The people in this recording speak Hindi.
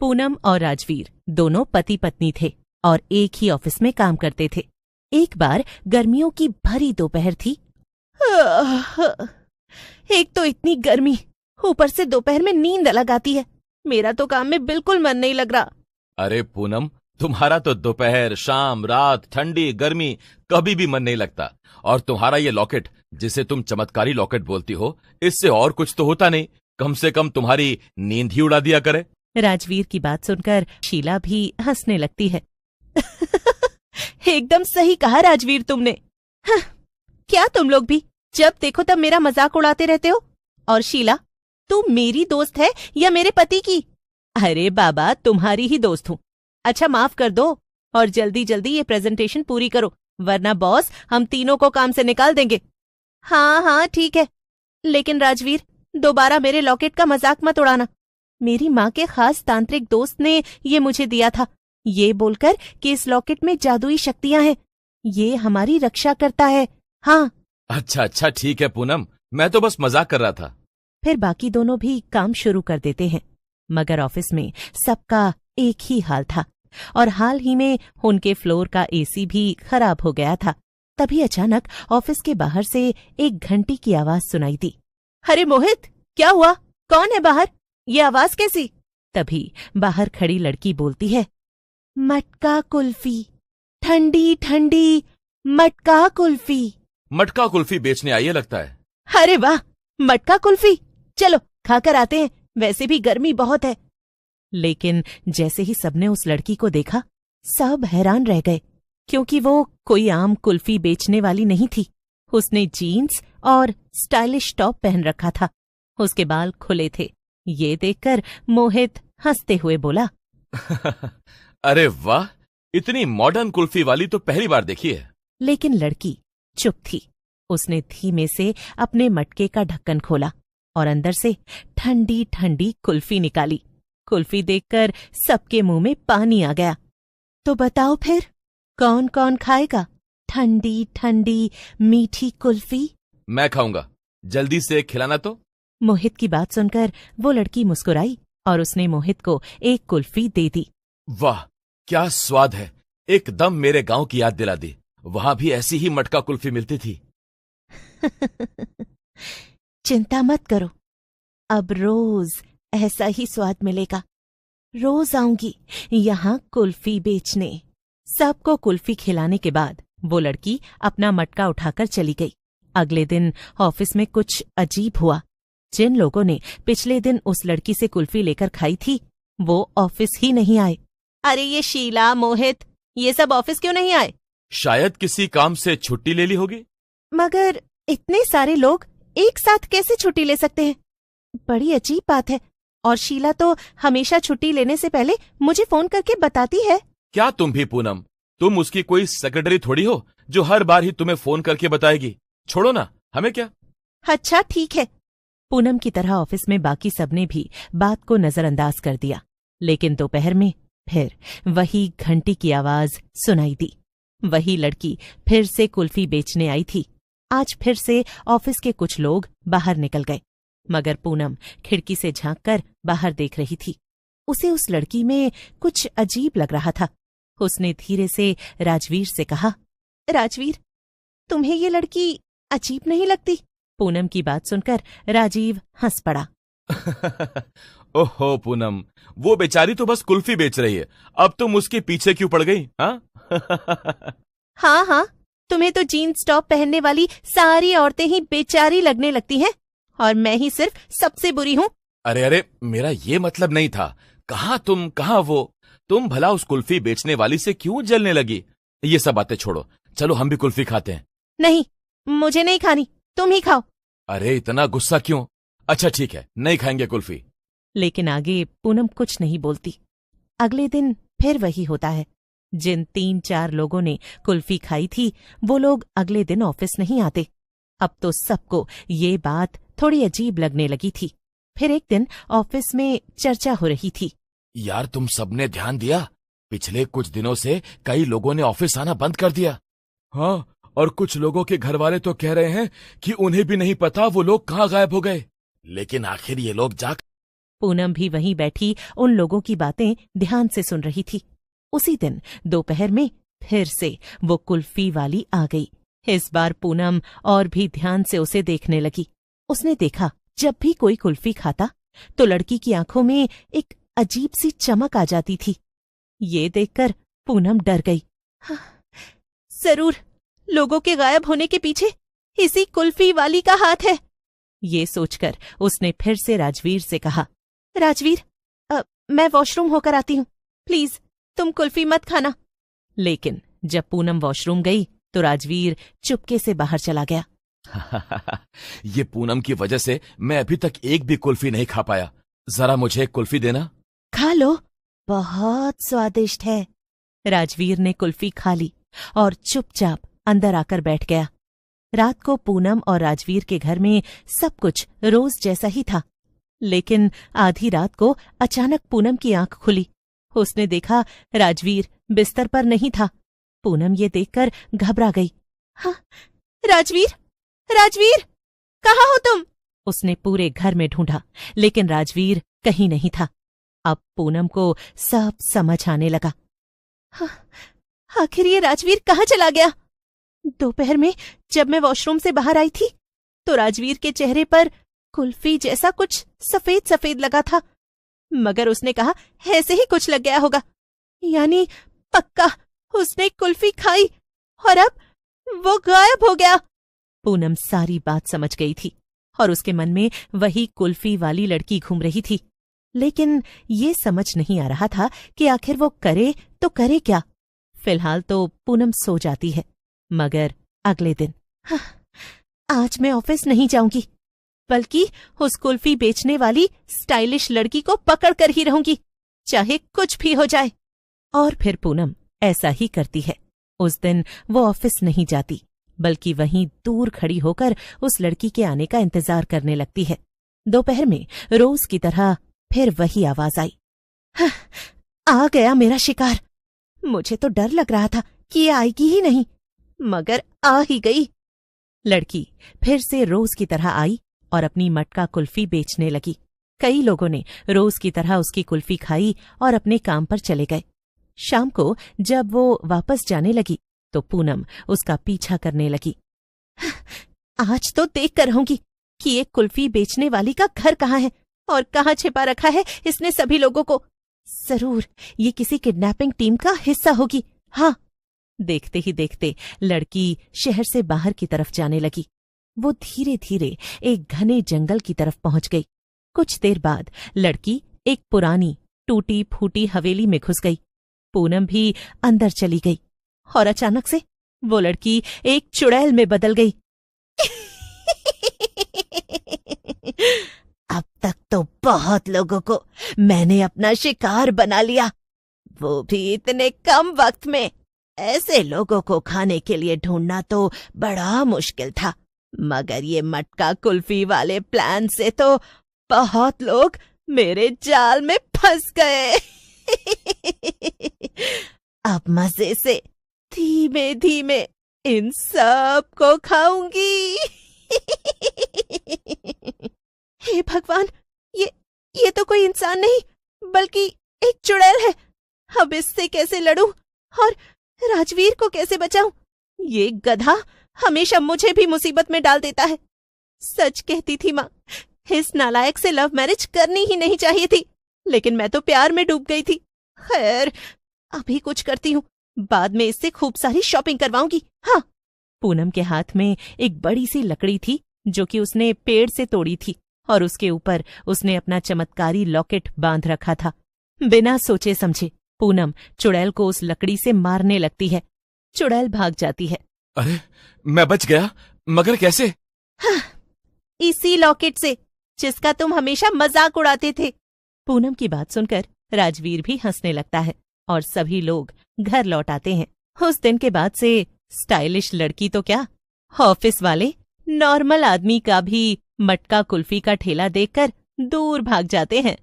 पूनम और राजवीर दोनों पति पत्नी थे और एक ही ऑफिस में काम करते थे। एक बार गर्मियों की भरी दोपहर थी। एक तो इतनी गर्मी, ऊपर से दोपहर में नींद अलग आती है। मेरा तो काम में बिल्कुल मन नहीं लग रहा। अरे पूनम, तुम्हारा तो दोपहर, शाम, रात, ठंडी, गर्मी कभी भी मन नहीं लगता। और तुम्हारा ये लॉकेट, जिसे तुम चमत्कारी लॉकेट बोलती हो, इससे और कुछ तो होता नहीं। कम से कम तुम्हारी नींद ही उड़ा दिया करे। राजवीर की बात सुनकर शीला भी हंसने लगती है। एकदम सही कहा राजवीर तुमने। हाँ, क्या तुम लोग भी जब देखो तब मेरा मजाक उड़ाते रहते हो। और शीला, तू मेरी दोस्त है या मेरे पति की? अरे बाबा, तुम्हारी ही दोस्त हूँ। अच्छा, माफ कर दो और जल्दी जल्दी ये प्रेजेंटेशन पूरी करो, वरना बॉस हम तीनों को काम से निकाल देंगे। हाँ हाँ ठीक है, लेकिन राजवीर दोबारा मेरे लॉकेट का मजाक मत उड़ाना। मेरी माँ के खास तांत्रिक दोस्त ने ये मुझे दिया था, ये बोलकर कि इस लॉकेट में जादुई शक्तियां हैं, ये हमारी रक्षा करता है। हाँ। अच्छा ठीक है पूनम, मैं तो बस मजाक कर रहा था। फिर बाकी दोनों भी काम शुरू कर देते हैं, मगर ऑफिस में सबका एक ही हाल था और हाल ही में उनके फ्लोर का एसी भी खराब हो गया था। तभी अचानक ऑफिस के बाहर से एक घंटी की आवाज सुनाई दी। अरे मोहित, क्या हुआ? कौन है बाहर? ये आवाज कैसी? तभी बाहर खड़ी लड़की बोलती है, मटका कुल्फी, ठंडी ठंडी मटका कुल्फी। मटका कुल्फी बेचने आई है लगता है। अरे वाह, मटका कुल्फी, चलो खाकर आते हैं, वैसे भी गर्मी बहुत है। लेकिन जैसे ही सबने उस लड़की को देखा, सब हैरान रह गए, क्योंकि वो कोई आम कुल्फी बेचने वाली नहीं थी। उसने जीन्स और स्टाइलिश टॉप पहन रखा था, उसके बाल खुले थे। ये देखकर मोहित हंसते हुए बोला, अरे वाह, इतनी मॉडर्न कुल्फी वाली तो पहली बार देखी है। लेकिन लड़की चुप थी। उसने धीमे से अपने मटके का ढक्कन खोला और अंदर से ठंडी ठंडी कुल्फी निकाली। कुल्फी देखकर सबके मुंह में पानी आ गया। तो बताओ फिर, कौन कौन खाएगा ठंडी ठंडी मीठी कुल्फी? मैं खाऊंगा, जल्दी से खिलाना तो। मोहित की बात सुनकर वो लड़की मुस्कुराई और उसने मोहित को एक कुल्फी दे दी। वाह, क्या स्वाद है, एकदम मेरे गांव की याद दिला दी। वहां भी ऐसी ही मटका कुल्फी मिलती थी। चिंता मत करो, अब रोज ऐसा ही स्वाद मिलेगा। रोज आऊंगी यहाँ कुल्फी बेचने। सबको कुल्फी खिलाने के बाद वो लड़की अपना मटका उठाकर चली गई। अगले दिन ऑफिस में कुछ अजीब हुआ। जिन लोगों ने पिछले दिन उस लड़की से कुल्फी लेकर खाई थी, वो ऑफिस ही नहीं आए। अरे ये शीला, मोहित, ये सब ऑफिस क्यों नहीं आए? शायद किसी काम से छुट्टी ले ली होगी। मगर इतने सारे लोग एक साथ कैसे छुट्टी ले सकते हैं? बड़ी अजीब बात है। और शीला तो हमेशा छुट्टी लेने से पहले मुझे फोन करके बताती है। क्या तुम भी पूनम, तुम उसकी कोई सेक्रेटरी थोड़ी हो जो हर बार ही तुम्हें फोन करके बताएगी। छोड़ो ना, हमें क्या। अच्छा ठीक है। पूनम की तरह ऑफिस में बाकी सबने भी बात को नजरअंदाज कर दिया। लेकिन दोपहर में फिर वही घंटी की आवाज सुनाई दी। वही लड़की फिर से कुल्फी बेचने आई थी। आज फिर से ऑफिस के कुछ लोग बाहर निकल गए, मगर पूनम खिड़की से झांककर बाहर देख रही थी। उसे उस लड़की में कुछ अजीब लग रहा था। उसने धीरे से राजवीर से कहा, राजवीर, तुम्हें ये लड़की अजीब नहीं लगती? पूनम की बात सुनकर राजीव हंस पड़ा। ओहो पूनम, वो बेचारी तो बस कुल्फी बेच रही है, अब तुम उसके पीछे क्यों पड़ गई? हाँ हाँ, तुम्हें तो जीन्स टॉप पहनने वाली सारी औरतें ही बेचारी लगने लगती हैं, और मैं ही सिर्फ सबसे बुरी हूँ। अरे, मेरा ये मतलब नहीं था। कहाँ तुम, कहाँ वो। तुम भला उस कुल्फी बेचने वाली से क्यों जलने लगी? ये सब बातें छोड़ो, चलो हम भी कुल्फी खाते हैं। नहीं, मुझे नहीं खानी, तुम ही खाओ। अरे इतना गुस्सा क्यों? अच्छा ठीक है, नहीं खाएंगे कुल्फी। लेकिन आगे पूनम कुछ नहीं बोलती। अगले दिन फिर वही होता है। जिन 3-4 लोगों ने कुल्फी खाई थी, वो लोग अगले दिन ऑफिस नहीं आते। अब तो सबको ये बात थोड़ी अजीब लगने लगी थी। फिर एक दिन ऑफिस में चर्चा हो रही थी। यार, तुम सबने ध्यान दिया, पिछले कुछ दिनों से कई लोगों ने ऑफिस आना बंद कर दिया। हाँ, और कुछ लोगों के घर वाले तो कह रहे हैं कि उन्हें भी नहीं पता वो लोग कहाँ गायब हो गए। लेकिन आखिर ये लोग पूनम भी वहीं बैठी उन लोगों की बातें ध्यान से सुन रही थी। उसी दिन दोपहर में फिर से वो कुल्फी वाली आ गई। इस बार पूनम और भी ध्यान से उसे देखने लगी। उसने देखा जब भी कोई कुल्फी खाता तो लड़की की आंखों में एक अजीब सी चमक आ जाती थी। ये देखकर पूनम डर गई। जरूर लोगों के गायब होने के पीछे इसी कुल्फी वाली का हाथ है। ये सोचकर उसने फिर से राजवीर से कहा, राजवीर, मैं वॉशरूम होकर आती हूँ, प्लीज तुम कुल्फी मत खाना। लेकिन जब पूनम वॉशरूम गई तो राजवीर चुपके से बाहर चला गया। ये पूनम की वजह से मैं अभी तक एक भी कुल्फी नहीं खा पाया। जरा मुझे एक कुल्फी देना। खा लो, बहुत स्वादिष्ट है। राजवीर ने कुल्फी खा ली और चुपचाप अंदर आकर बैठ गया। रात को पूनम और राजवीर के घर में सब कुछ रोज जैसा ही था, लेकिन आधी रात को अचानक पूनम की आंख खुली। उसने देखा राजवीर बिस्तर पर नहीं था। पूनम ये देखकर घबरा गई। हाँ, राजवीर, राजवीर, कहाँ हो तुम? उसने पूरे घर में ढूंढा, लेकिन राजवीर कहीं नहीं था। अब पूनम को सब समझ आने लगा। हाँ, आखिर ये राजवीर कहाँ चला गया? दोपहर में जब मैं वॉशरूम से बाहर आई थी तो राजवीर के चेहरे पर कुल्फी जैसा कुछ सफेद सफेद लगा था, मगर उसने कहा ऐसे ही कुछ लग गया होगा। यानी पक्का उसने कुल्फी खाई और अब वो गायब हो गया। पूनम सारी बात समझ गई थी और उसके मन में वही कुल्फी वाली लड़की घूम रही थी, लेकिन ये समझ नहीं आ रहा था कि आखिर वो करे तो करे क्या। फिलहाल तो पूनम सो जाती है, मगर अगले दिन आज मैं ऑफिस नहीं जाऊंगी, बल्कि उस कुल्फी बेचने वाली स्टाइलिश लड़की को पकड़ कर ही रहूंगी, चाहे कुछ भी हो जाए। और फिर पूनम ऐसा ही करती है। उस दिन वो ऑफिस नहीं जाती, बल्कि वहीं दूर खड़ी होकर उस लड़की के आने का इंतजार करने लगती है। दोपहर में रोज की तरह फिर वही आवाज आई। आ गया मेरा शिकार। मुझे तो डर लग रहा था कि ये आएगी ही नहीं, मगर आ ही गई। लड़की फिर से रोज की तरह आई और अपनी मटका कुल्फी बेचने लगी। कई लोगों ने रोज की तरह उसकी कुल्फी खाई और अपने काम पर चले गए। शाम को जब वो वापस जाने लगी तो पूनम उसका पीछा करने लगी। आज तो देख कर रहूंगी कि ये कुल्फी बेचने वाली का घर कहाँ है और कहाँ छिपा रखा है इसने सभी लोगों को। जरूर ये किसी किडनैपिंग टीम का हिस्सा होगी। हाँ, देखते ही देखते लड़की शहर से बाहर की तरफ जाने लगी। वो धीरे धीरे एक घने जंगल की तरफ पहुंच गई। कुछ देर बाद लड़की एक पुरानी टूटी फूटी हवेली में घुस गई। पूनम भी अंदर चली गई और अचानक से वो लड़की एक चुड़ैल में बदल गई। अब तक तो बहुत लोगों को मैंने अपना शिकार बना लिया, वो भी इतने कम वक्त में। ऐसे लोगों को खाने के लिए ढूंढना तो बड़ा मुश्किल था, मगर ये मटका कुल्फी वाले प्लान से तो बहुत लोग मेरे जाल में फंस गए। अब मजे से धीमे धीमे इन सब को खाऊंगी। हे भगवान, ये तो कोई इंसान नहीं बल्कि एक चुड़ैल है। अब इससे कैसे लड़ूं और राजवीर को कैसे बचाऊं? ये गधा हमेशा मुझे भी मुसीबत में डाल देता है। सच कहती थी माँ, इस नालायक से लव मैरिज करनी ही नहीं चाहिए थी, लेकिन मैं तो प्यार में डूब गई थी। खैर, अभी कुछ करती हूँ, बाद में इससे खूब सारी शॉपिंग करवाऊंगी। हाँ। पूनम के हाथ में एक बड़ी सी लकड़ी थी जो कि उसने पेड़ से तोड़ी थी और उसके ऊपर उसने अपना चमत्कारी लॉकेट बांध रखा था। बिना सोचे समझे पूनम चुड़ैल को उस लकड़ी से मारने लगती है। चुड़ैल भाग जाती है। अरे, मैं बच गया, मगर कैसे? हाँ, इसी लॉकेट से जिसका तुम हमेशा मजाक उड़ाते थे। पूनम की बात सुनकर राजवीर भी हंसने लगता है और सभी लोग घर लौट आते हैं। उस दिन के बाद से स्टाइलिश लड़की तो क्या, ऑफिस वाले नॉर्मल आदमी का भी मटका कुल्फी का ठेला देखकर दूर भाग जाते हैं।